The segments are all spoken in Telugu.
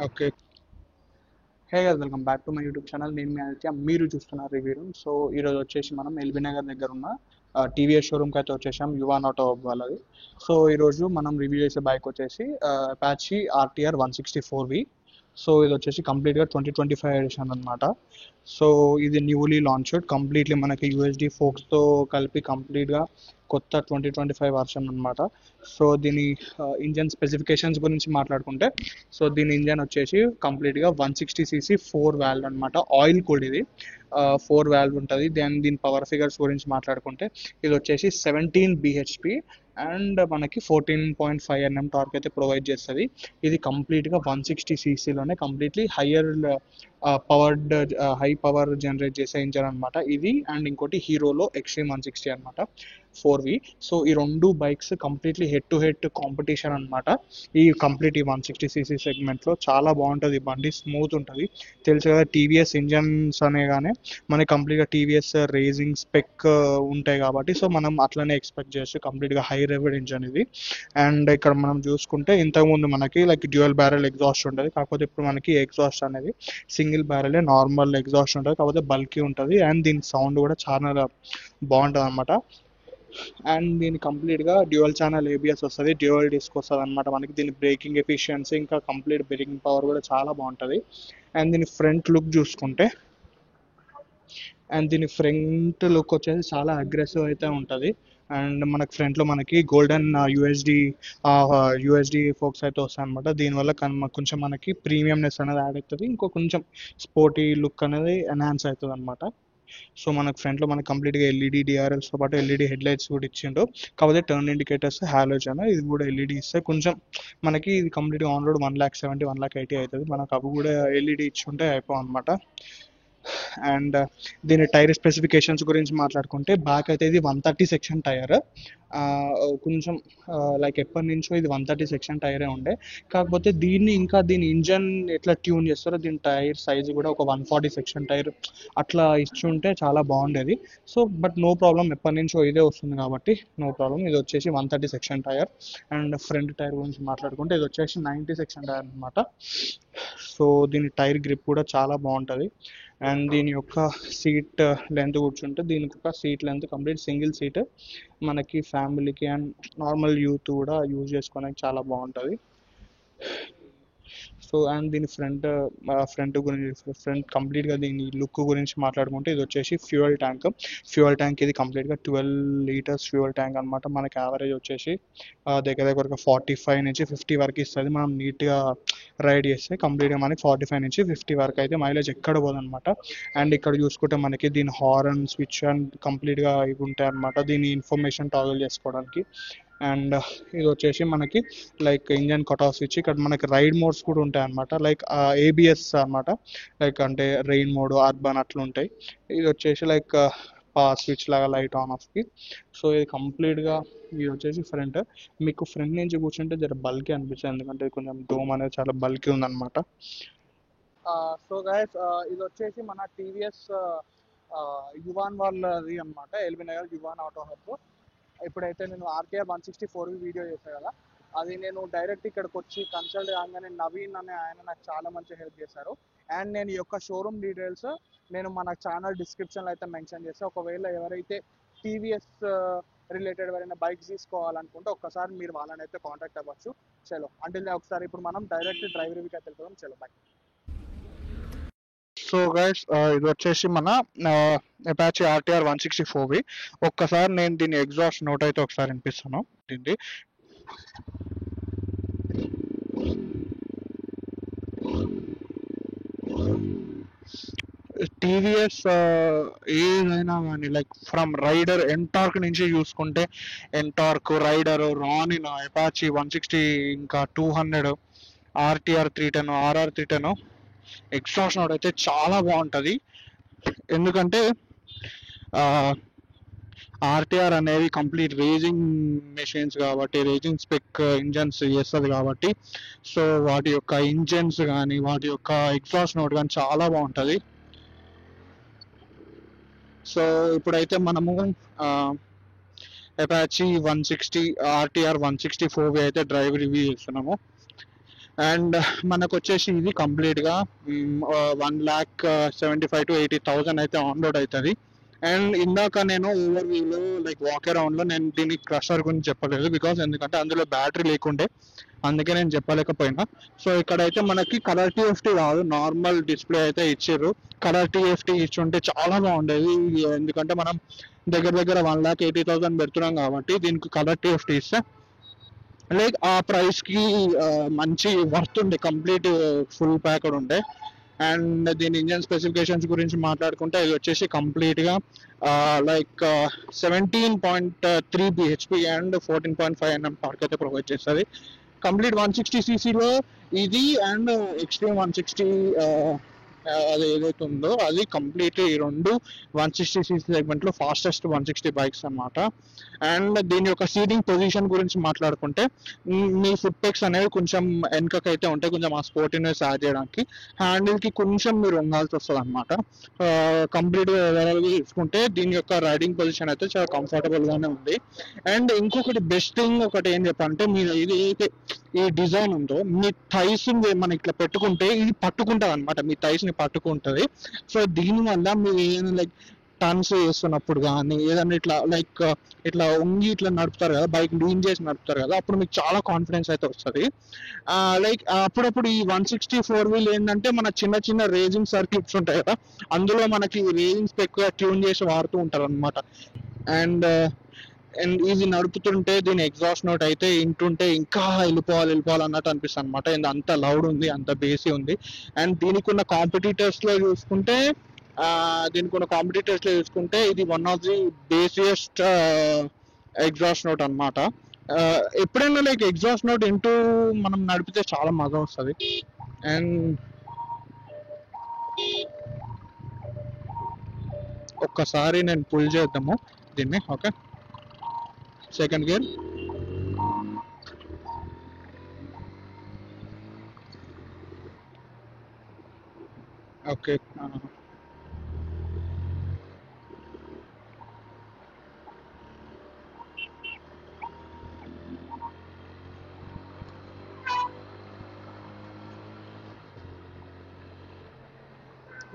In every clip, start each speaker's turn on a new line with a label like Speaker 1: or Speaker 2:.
Speaker 1: Okay. Hey guys, welcome back to my YouTube channel. నేను మీ ఆదిత్య. మీరు చూస్తున్నారు రివ్యూ రూమ్. సో ఈరోజు వచ్చేసి మనం ఎల్బీ నగర్ దగ్గర ఉన్న టీవీఎస్ షోరూమ్కి అయితే వచ్చేసాం, యువాన్ ఆటో వాళ్ళది. సో ఈరోజు మనం రివ్యూ చేసే బైక్ వచ్చేసి అపాచీ ఆర్టీఆర్ 164V. సో ఇది వచ్చేసి కంప్లీట్గా 2025 ఎడిషన్ అనమాట. సో ఇది న్యూలీ లాంచ్డ్, కంప్లీట్లీ మనకి యూఎస్డి ఫోక్స్తో కలిపి కంప్లీట్గా కొత్త 2025 వర్షన్ అనమాట. సో దీని ఇంజన్ స్పెసిఫికేషన్స్ గురించి మాట్లాడుకుంటే, సో దీని ఇంజన్ వచ్చేసి కంప్లీట్గా 160cc 4 వాల్వ్ అనమాట. ఆయిల్ కూల్ ఇది, 4 వాల్వ్ ఉంటుంది. దెన్ దీని పవర్ ఫిగర్స్ గురించి మాట్లాడుకుంటే ఇది వచ్చేసి 17 bhp అండ్ మనకి 14.5 Nm టార్క్ అయితే ప్రొవైడ్ చేస్తుంది. ఇది కంప్లీట్గా 160cc లోనే completely powered high power generate చేసే ఇంజన్ అనమాట ఇది. అండ్ ఇంకోటి హీరోలో ఎక్స్ట్రీమ్ 160 అనమాట, 4V. సో ఈ రెండు bikes completely head to head competition అనమాట. ఈ 160cc సెగ్మెంట్లో చాలా బాగుంటుంది బండి, స్మూత్ ఉంటుంది. తెలుసు కదా, టీవీఎస్ ఇంజన్స్ అనేగానే మనకి కంప్లీట్గా టీవీఎస్ రేసింగ్ స్పెక్ ఉంటాయి కాబట్టి, సో మనం అట్లనే ఎక్స్పెక్ట్ చేయొచ్చు. కంప్లీట్గా హై రెవెడ్ ఇంజన్ ఇది. అండ్ ఇక్కడ మనం చూసుకుంటే ఇంతకుముందు మనకి లైక్ డ్యూయల్ బ్యారెల్ ఎగ్జాస్ట్ ఉంటుంది, కాకపోతే ఇప్పుడు మనకి ఎగ్జాస్ట్ అనేది సింగిల్ బ్యారెలే, నార్మల్ ఎగ్జాస్ట్ ఉంటుంది, కాకపోతే బల్కీ ఉంటుంది. అండ్ దీని సౌండ్ కూడా చాలా బాగుంటుంది అనమాట. అండ్ దీని కంప్లీట్గా డ్యూయల్ ఛానల్ ఏబిఎస్ వస్తుంది, డ్యూయల్ డిస్క్ వస్తుంది అనమాట మనకి. దీని బ్రేకింగ్ ఎఫిషియన్సీ ఇంకా కంప్లీట్ బ్రేకింగ్ పవర్ కూడా చాలా బాగుంటుంది. అండ్ దీని ఫ్రంట్ లుక్ చూసుకుంటే, వచ్చేసి చాలా అగ్రెసివ్ అయితే ఉంటుంది. అండ్ మనకి ఫ్రంట్లో మనకి గోల్డెన్ యూఎస్డి ఫోక్స్ అయితే వస్తాయి అనమాట. దీనివల్ల కొంచెం మనకి ప్రీమియంనెస్ అనేది యాడ్ అవుతుంది, ఇంకో కొంచెం స్పోర్టీ లుక్ అనేది ఎన్హాన్స్ అవుతుంది అనమాట. సో మనకు ఫ్రంట్లో మనకి కంప్లీట్గా ఎల్ఈడి డిఆర్ఎల్స్తో పాటు ఎల్ఈడి హెడ్ లైట్స్ కూడా ఇచ్చిండు, కాకపోతే టర్న్ ఇండికేటర్స్ హాలోజన్, ఇది కూడా ఎల్ఈడి ఇస్తే కొంచెం మనకి ఇది కంప్లీట్గా ఆన్ రోడ్ 1,70,000 1,80,000 అవుతుంది. మనకు అవి కూడా ఎల్ఈడి ఇచ్చి ఉంటే అయిపోవు అనమాట. అండ్ దీని టైర్ స్పెసిఫికేషన్స్ గురించి మాట్లాడుకుంటే, బ్యాక్ అయితే ఇది 130 సెక్షన్ టైర్. కొంచెం లైక్ ఎప్పటి నుంచో ఇది 130 సెక్షన్ టైరే ఉండే, కాకపోతే దీని ఇంజన్ ఎట్లా ట్యూన్ చేస్తారో దీని టైర్ సైజ్ కూడా ఒక 140 సెక్షన్ టైర్ అట్లా ఇచ్చి ఉంటే చాలా బాగుండేది. సో బట్ నో ప్రాబ్లం, ఎప్పటి నుంచో ఇదే వస్తుంది కాబట్టి నో ప్రాబ్లం. ఇది వచ్చేసి 130 section tyre. And front tyre గురించి మాట్లాడుకుంటే ఇది వచ్చేసి 90 సెక్షన్ టైర్ అనమాట. సో దీని టైర్ గ్రిప్ కూడా చాలా బాగుంటుంది. అండ్ దీని యొక్క సీట్ లెంత్ కూర్చుంటే, దీనికి ఒక seat length complete single seat మనకి ఫ్యామిలీకి అండ్ నార్మల్ యూత్ కూడా యూజ్ చేసుకోవడానికి చాలా బాగుంటుంది. సో అండ్ దీని ఫ్రంట్ కంప్లీట్గా దీని లుక్ గురించి మాట్లాడుకుంటే, ఇది వచ్చేసి ఫ్యూయల్ ట్యాంక్ ఇది కంప్లీట్గా 12 లీటర్స్ ఫ్యూయల్ ట్యాంక్ అనమాట. మనకి యావరేజ్ వచ్చేసి దగ్గర దగ్గర ఒక 45 నుంచి 50 వరకు ఇస్తుంది. మనం నీట్గా రైడ్ చేస్తే కంప్లీట్గా మనకి 45 నుంచి 50 వరకు అయితే మైలేజ్ ఎక్కడ పోదనమాట. అండ్ ఇక్కడ చూసుకుంటే మనకి దీని హార్న్ స్విచ్ అండ్ కంప్లీట్గా ఇవి ఉంటాయి అనమాట, దీని ఇన్ఫర్మేషన్ టాగల్ చేసుకోవడానికి. అండ్ ఇది వచ్చేసి మనకి like engine cut off switch. ఇక్కడ మనకి రైడ్ మోడ్స్ కూడా ఉంటాయి అనమాట, లైక్ ఏబిఎస్ అనమాట, లైక్ అంటే రెయిన్ మోడ్, అర్బన్ అట్లా ఉంటాయి. ఇది వచ్చేసి లైక్ స్విచ్ లాగా లైట్ ఆన్ ఆఫ్కి. సో ఇది కంప్లీట్గా ఇది వచ్చేసి ఫ్రంట్. మీకు ఫ్రంట్ నుంచి కూర్చుంటే జర బల్కీ అనిపిస్తుంది, ఎందుకంటే కొంచెం డోమ్ అనేది చాలా బల్కీ ఉందన్నమాట. సో గైస్, ఇది వచ్చేసి మన టీవీఎస్ యువాన్ వాళ్ళది అనమాట, LB Nagar yuan auto hub. ఇప్పుడైతే నేను ఆర్టీఆర్ 164 వీడియో చేశాను కదా, అది నేను డైరెక్ట్ ఇక్కడికి వచ్చి కన్సల్ట్ కాగానే నవీన్ అనే ఆయన నాకు చాలా మంచి హెల్ప్ చేశారు. అండ్ నేను ఈ యొక్క షోరూమ్ డీటెయిల్స్ నేను మన ఛానల్ డిస్క్రిప్షన్లో అయితే మెన్షన్ చేస్తాను. ఒకవేళ ఎవరైతే టీవీఎస్ రిలేటెడ్ ఎవరైనా బైక్స్ తీసుకోవాలనుకుంటే ఒక్కసారి మీరు వాళ్ళని అయితే కాంటాక్ట్ అవ్వచ్చు. చలో అంటే ఒకసారి ఇప్పుడు మనం డైరెక్ట్ డ్రైవ్ రివ్యూకి అయితే వెళ్తాం. చలో బాయ్. సో గైస్, ఇది వచ్చేసి మన అపాచీ ఆర్టీఆర్ 164V. ఒక్కసారి నేను దీని ఎగ్జాస్ట్ నోట్ అయితే ఒకసారి వినిపిస్తాను. దీన్ని టీవీఎస్ ఏదైనా కానీ లైక్ ఫ్రమ్ రైడర్ ఎంటార్క్ నుంచి చూసుకుంటే, ఎంటార్క్, రైడర్, రానిన్, అపాచీ 160, ఇంకా 200, ఆర్టీఆర్ 310, ఆర్ఆర్ 310, ఎగ్జాస్ట్ నోట్ అయితే చాలా బాగుంటుంది. ఎందుకంటే ఆర్టీఆర్ అనేది కంప్లీట్ రేసింగ్ మెషిన్స్ కాబట్టి, రేసింగ్ స్పెక్ ఇంజన్స్ చేస్తుంది కాబట్టి, సో వాటి యొక్క ఇంజన్స్ కానీ వాటి యొక్క ఎగ్జాస్ట్ నోట్ కానీ చాలా బాగుంటుంది. సో ఇప్పుడైతే మనము అపాచీ 160 ఆర్టీఆర్ 164V అయితే డ్రైవ్ రివ్యూ చేస్తున్నాము. అండ్ మనకు వచ్చేసి ఇది కంప్లీట్గా 1,75,000 to 80,000 అయితే ఆన్ రోడ్ అవుతుంది. అండ్ ఇందాక నేను ఓవర్ వ్యూలో లైక్ వాక్ అరౌండ్లో నేను దీని క్రషర్ గురించి చెప్పలేదు, బికాస్ ఎందుకంటే అందులో బ్యాటరీ లేకుండే, అందుకే నేను చెప్పలేకపోయినా. సో ఇక్కడైతే మనకి కలర్ టీఎఫ్టీ కాదు, నార్మల్ డిస్ప్లే అయితే ఇచ్చారు. కలర్ టీఎఫ్టీ ఇచ్చి ఉంటే చాలా బాగుండేది, ఎందుకంటే మనం దగ్గర దగ్గర 1,80,000 పెడుతున్నాం కాబట్టి దీనికి కలర్ టీఎఫ్టీ ఇస్తే లైక్ ఆ ప్రైస్కి మంచి వర్త్ ఉండే, కంప్లీట్ ఫుల్ ప్యాక్డ్ ఉండే. అండ్ దీని ఇంజన్ స్పెసిఫికేషన్స్ గురించి మాట్లాడుకుంటే ఇది వచ్చేసి కంప్లీట్గా like 17.3 BHP and 14.5 NM torque అయితే ప్రొవైడ్ చేస్తుంది. కంప్లీట్ 160cc ఇది, అండ్ ఎక్స్ట్రీమ్ 160 అది ఏదైతే ఉందో అది కంప్లీట్ ఈ రెండు 160cc సెగ్మెంట్లో ఫాస్టెస్ట్ 160 బైక్స్ అనమాట. అండ్ దీని యొక్క సీటింగ్ పొజిషన్ గురించి మాట్లాడుకుంటే మీ ఫుట్ పెక్స్ అనేవి కొంచెం వెనకకైతే ఉంటాయి, కొంచెం ఆ స్పోర్టినెస్ యాడ్ చేయడానికి. హ్యాండిల్కి కొంచెం మీరు వంగాల్సి వస్తుంది అనమాట. కంప్లీట్గా ఓవరాల్గా చూసుకుంటే దీని యొక్క రైడింగ్ పొజిషన్ అయితే చాలా కంఫర్టబుల్గానే ఉంది. అండ్ ఇంకొకటి బెస్ట్ థింగ్ ఒకటి ఏం చెప్పాలంటే, మీరు ఇది అయితే ఈ డిజైన్ ఉందో మీ థైస్ మనం ఇట్లా పెట్టుకుంటే ఇది పట్టుకుంటుంది అనమాట, మీ థైస్ని పట్టుకుంటుంది. సో దీనివల్ల మీరు ఏదైనా లైక్ టర్న్స్ చేస్తున్నప్పుడు కానీ ఏదైనా ఇట్లా లైక్ ఇట్లా వంగి ఇట్లా నడుపుతారు కదా, బైక్ లీన్ చేసి నడుపుతారు కదా, అప్పుడు మీకు చాలా కాన్ఫిడెన్స్ అయితే వస్తుంది. లైక్ అప్పుడప్పుడు ఈ 164 ఏంటంటే మన చిన్న చిన్న రేజింగ్ సర్క్యూట్స్ ఉంటాయి కదా, అందులో మనకి రేజింగ్ ఎక్కువ ట్యూన్ చేసి వాడుతూ ఉంటారు అనమాట. అండ్ అండ్ ఇది నడుపుతుంటే దీని ఎగ్జాస్ట్ నోట్ అయితే వింటుంటే ఇంకా వెళ్ళిపోవాలి అన్నట్టు అనిపిస్తుంది అనమాట. అంత లౌడ్ ఉంది, అంత బేసీ ఉంది. అండ్ దీనికి ఉన్న కాంపిటీటర్స్లో చూసుకుంటే ఇది one of the bassiest exhaust note అనమాట. ఎప్పుడైనా లైక్ ఎగ్జాస్ట్ నోట్ ఇంటూ మనం నడిపితే చాలా మజా వస్తుంది. అండ్ ఒక్కసారి నేను పుల్ చేద్దాము దీన్ని. Okay, second gear. ఓకే,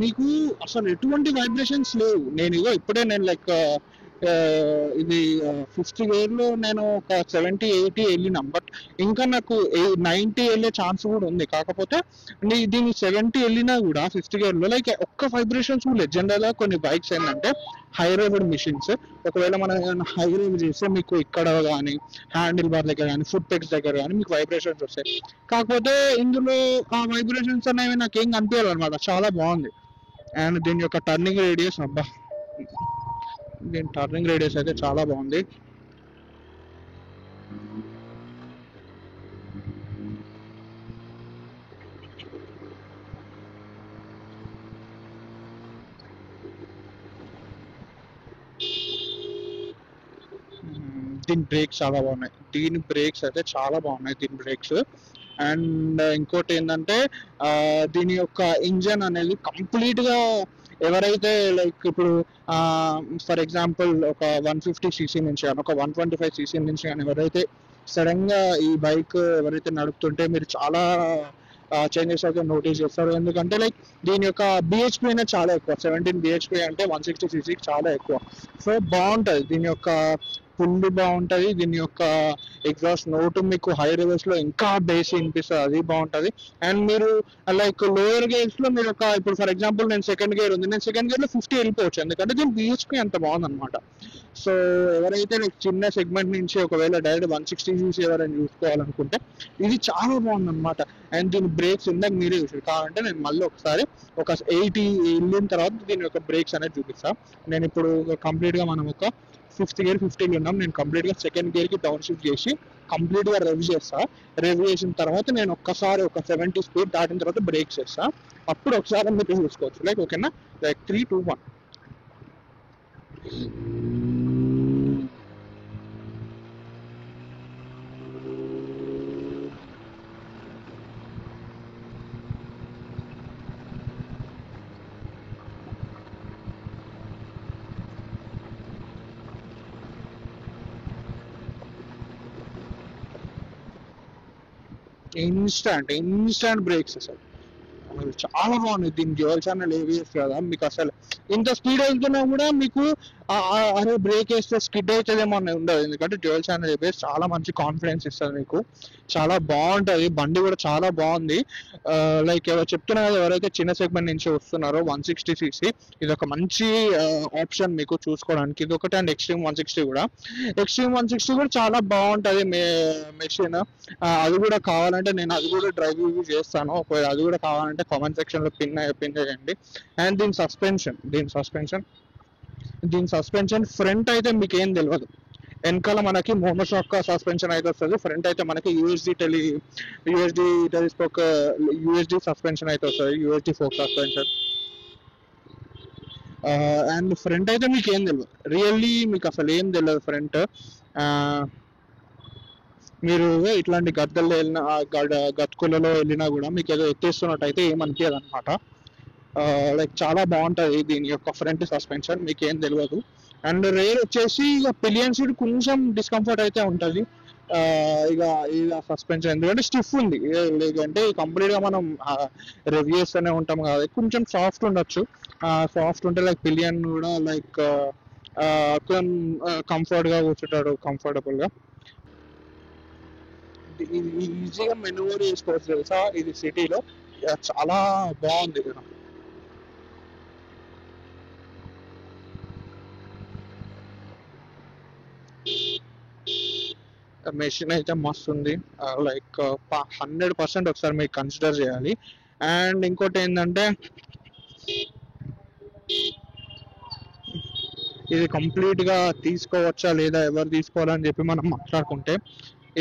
Speaker 1: మీకు అసలు ఎటువంటి వైబ్రేషన్స్ లేవు. నేను ఇప్పుడే నేను లైక్ ఇది 5th గేర్లో నేను ఒక 70-80 వెళ్ళినాం, బట్ ఇంకా నాకు 90 వెళ్ళే ఛాన్స్ కూడా ఉంది. కాకపోతే దీన్ని 70 వెళ్ళినా కూడా 5th గేర్లో లైక్ ఒక్క వైబ్రేషన్స్ కూడా లేదు. జనరల్గా కొన్ని బైక్స్ ఏంటంటే హై రేవ్డ్ మిషన్స్, ఒకవేళ మనం ఏమైనా హై రేవ్ చేస్తే మీకు ఇక్కడ కానీ హ్యాండిల్ బార్ దగ్గర కానీ ఫుట్ పెక్స్ దగ్గర కానీ మీకు వైబ్రేషన్స్ వస్తాయి. కాకపోతే ఇందులో ఆ వైబ్రేషన్స్ అనేవి నాకు ఏం కనిపించాలన్నమాట, చాలా బాగుంది. అండ్ దీని యొక్క టర్నింగ్ రేడియస్, అబ్బా దీని టర్నింగ్ రేడియస్ అయితే చాలా బాగుంది. దీని బ్రేక్స్ చాలా బాగున్నాయి, దీని బ్రేక్స్. అండ్ ఇంకోటి ఏంటంటే దీని యొక్క ఇంజన్ అనేది కంప్లీట్గా ఎవరైతే లైక్ ఇప్పుడు ఫర్ ఎగ్జాంపుల్ ఒక 150cc నుంచి కానీ ఒక 125cc నుంచి కానీ ఎవరైతే సడన్గా ఈ బైక్ ఎవరైతే నడుపుతుంటే మీరు చాలా చేంజెస్ అయితే నోటీస్ చేస్తారు. ఎందుకంటే లైక్ దీని యొక్క బిహెచ్పి అనేది చాలా ఎక్కువ, 17 బిహెచ్పి అంటే 160cc చాలా ఎక్కువ. సో బాగుంటుంది, దీని యొక్క పుల్లు బాగుంటుంది, దీని యొక్క ఎగ్జాస్ట్ నోట్ మీకు హై రివర్స్లో ఇంకా బేస్ వినిపిస్తుంది, అది బాగుంటుంది. అండ్ మీరు లైక్ లోయర్ గేర్స్లో మీరు ఇప్పుడు ఫర్ ఎగ్జాంపుల్ నేను సెకండ్ గేర్ ఉంది, నేను సెకండ్ గేర్లో 50 వెళ్ళిపోవచ్చు, ఎందుకంటే దీని బిహెచ్పి అంత బాగుందన్నమాట. సో ఎవరైతే లైక్ చిన్న సెగ్మెంట్ నుంచి ఒకవేళ డైరెక్ట్ 160cc ఎవరైనా చూసుకోవాలనుకుంటే ఇది చాలా బాగుందన్నమాట. అండ్ దీని బ్రేక్స్ ఇందాక మీరే చూసారు, కావాలంటే నేను మళ్ళీ ఒకసారి ఒక 80 వెళ్ళిన తర్వాత దీని యొక్క బ్రేక్స్ అనేది చూపిస్తాను. నేను ఇప్పుడు కంప్లీట్గా మనం ఒక 5th గేర్ 50 ఉన్నాం, నేను కంప్లీట్గా సెకండ్ గేర్కి డౌన్ షిఫ్ట్ చేసి కంప్లీట్గా రెవ్ చేసిన తర్వాత నేను ఒక్కసారి ఒక 70 స్పీడ్ దాటిన తర్వాత బ్రేక్ చేస్తా, అప్పుడు ఒకసారి మీరు చూసుకోవచ్చు. లైక్ ఓకేనా, లైక్ 3, 2, 1. ఇన్స్టాంట్ బ్రేక్స్ అసలు చాలా బాగుంది. దీని డ్యూయల్ ఛానల్ ఏవిఎస్ కదా, మీకు అసలు ఇంత స్పీడ్ వెళ్తున్నా కూడా మీకు అరే బ్రేక్ వేస్తే స్కిడ్ అవుతుందేమో అని ఉండదు. ఎందుకంటే డ్యూయల్ ఛానల్ ఏవిఎస్ చాలా మంచి కాన్ఫిడెన్స్ ఇస్తుంది మీకు. చాలా బాగుంటుంది, బండి కూడా చాలా బాగుంది. లైక్ ఎవరు చెప్తున్నా కదా, ఎవరైతే చిన్న సెగ్మెంట్ నుంచి వస్తున్నారో 160cc ఇది ఒక మంచి ఆప్షన్ మీకు చూసుకోవడానికి. ఇది ఒకటి. అండ్ ఎక్స్ట్రీమ్ 160 కూడా, చాలా బాగుంటుంది మెషిన్. అది కూడా కావాలంటే నేను అది కూడా డ్రైవ్ రివ్యూ చేస్తాను. ఒకవేళ అది కూడా కావాలంటే కామెంట్ సెక్షన్ లో పిన్ చేయండి. అండ్ దీని సస్పెన్షన్ ఫ్రంట్ అయితే మీకు ఏం తెలియదు. వెనకాల మనకి మోనోషాక్ సస్పెన్షన్ అయితే వస్తుంది. ఫ్రంట్ అయితే మనకి యూఎస్డి టెలిస్కోప్ యూఎస్డి సస్పెన్షన్ అయితే వస్తుంది, USD folk suspension. And front అయితే మీకు ఏం తెలియదు, రియల్లీ మీకు అసలు ఏం తెలియదు ఫ్రంట్. మీరు ఇట్లాంటి గద్దల్లో వెళ్ళిన గతుకులలో వెళ్ళినా కూడా మీకు ఏదో ఎత్తేస్తున్నట్టు అయితే ఏమనిపించదు అనమాట. లైక్ చాలా బాగుంటుంది దీని యొక్క ఫ్రంట్ సస్పెన్షన్, మీకు ఏం తెలియదు. అండ్ రేర్ వచ్చేసి ఇక పిలియన్ సీట్ కొంచెం డిస్కంఫర్ట్ అయితే ఉంటుంది ఇక సస్పెన్షన్, ఎందుకంటే స్టిఫ్ ఉంది. లేదంటే కంప్లీట్గా మనం రివ్యూ చేస్తూనే ఉంటాం కదా, కొంచెం సాఫ్ట్ ఉండొచ్చు. సాఫ్ట్ ఉంటే లైక్ పిలియన్ కూడా లైక్ కంఫర్ట్గా కూర్చుంటాడు, కంఫర్టబుల్గా ఈజీగా మెనూవర్ చేసుకోవచ్చు తెలుసా ఇది సిటీలో. చాలా బాగుంది కదా. మెషిన్ అయితే మస్తు ఉంది, లైక్ 100% ఒకసారి మీరు కన్సిడర్ చేయాలి. అండ్ ఇంకోటి ఏంటంటే ఇది కంప్లీట్గా తీసుకోవచ్చా లేదా, ఎవరు తీసుకోవాలని చెప్పి మనం మాట్లాడుకుంటే,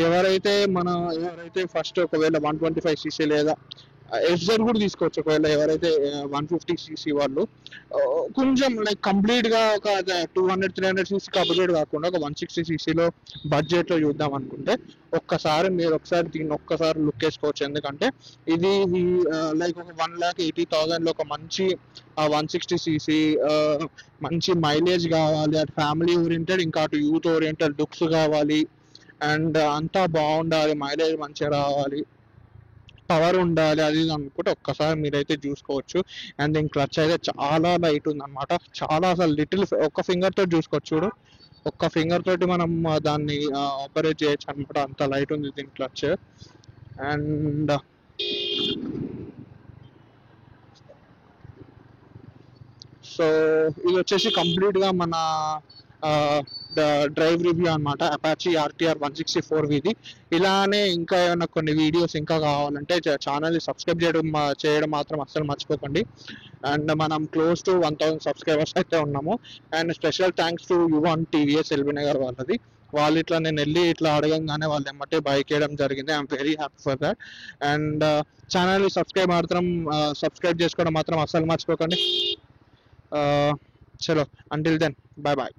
Speaker 1: ఎవరైతే ఫస్ట్ ఒకవేళ 125cc లేదా ఎఫ్జెడ్ కూడా తీసుకోవచ్చు. ఒకవేళ ఎవరైతే 150cc వాళ్ళు కొంచెం లైక్ కంప్లీట్గా ఒక 200-300cc అప్గ్రేడ్ కాకుండా ఒక 160cc బడ్జెట్లో చూద్దాం అనుకుంటే మీరు ఒకసారి దీన్ని లుక్ వేసుకోవచ్చు. ఎందుకంటే ఇది లైక్ ఒక 1,80,000 ఒక మంచి 160cc మంచి మైలేజ్ కావాలి, అటు ఫ్యామిలీ ఓరియంటెడ్ ఇంకా అటు యూత్ ఓరియంటెడ్ లుక్స్ కావాలి. అండ్ అంతా బాగుండాలి, మైలేజ్ మంచిగా రావాలి, పవర్ ఉండాలి, అది అనుకుంటే ఒక్కసారి మీరైతే చూసుకోవచ్చు. అండ్ దీని క్లచ్ అయితే చాలా లైట్ ఉంది అనమాట, చాలా అసలు లిటిల్ ఒక్క ఫింగర్ తోటి చూసుకోవచ్చు. చూడు, ఒక్క ఫింగర్ తోటి మనం దాన్ని ఆపరేట్ చేయొచ్చు అనమాట, అంత లైట్ ఉంది దీని క్లచ్. అండ్ సో ఇది వచ్చేసి కంప్లీట్గా మన డ్రైవ్ రివ్యూ అనమాట, అపాచీ RTR 160 ఇలానే ఇంకా ఏమైనా కొన్ని వీడియోస్ ఇంకా కావాలంటే ఛానల్ని సబ్స్క్రైబ్ చేయడం మాత్రం అస్సలు మర్చిపోకండి. అండ్ మనం క్లోజ్ టు 1000 సబ్స్క్రైబర్స్ అయితే ఉన్నాము. And special thanks to Yuvan TVS LB Nagar వాళ్ళది. వాళ్ళు ఇట్లా నేను వెళ్ళి ఇట్లా అడగంగానే వాళ్ళు ఎమ్మటే బైక్ వేయడం జరిగింది. I'm very happy for that. And ఛానల్ని సబ్స్క్రైబ్ చేసుకోవడం మాత్రం అస్సలు మర్చిపోకండి. చలో, అంటిల్ దెన్, బాయ్ బాయ్.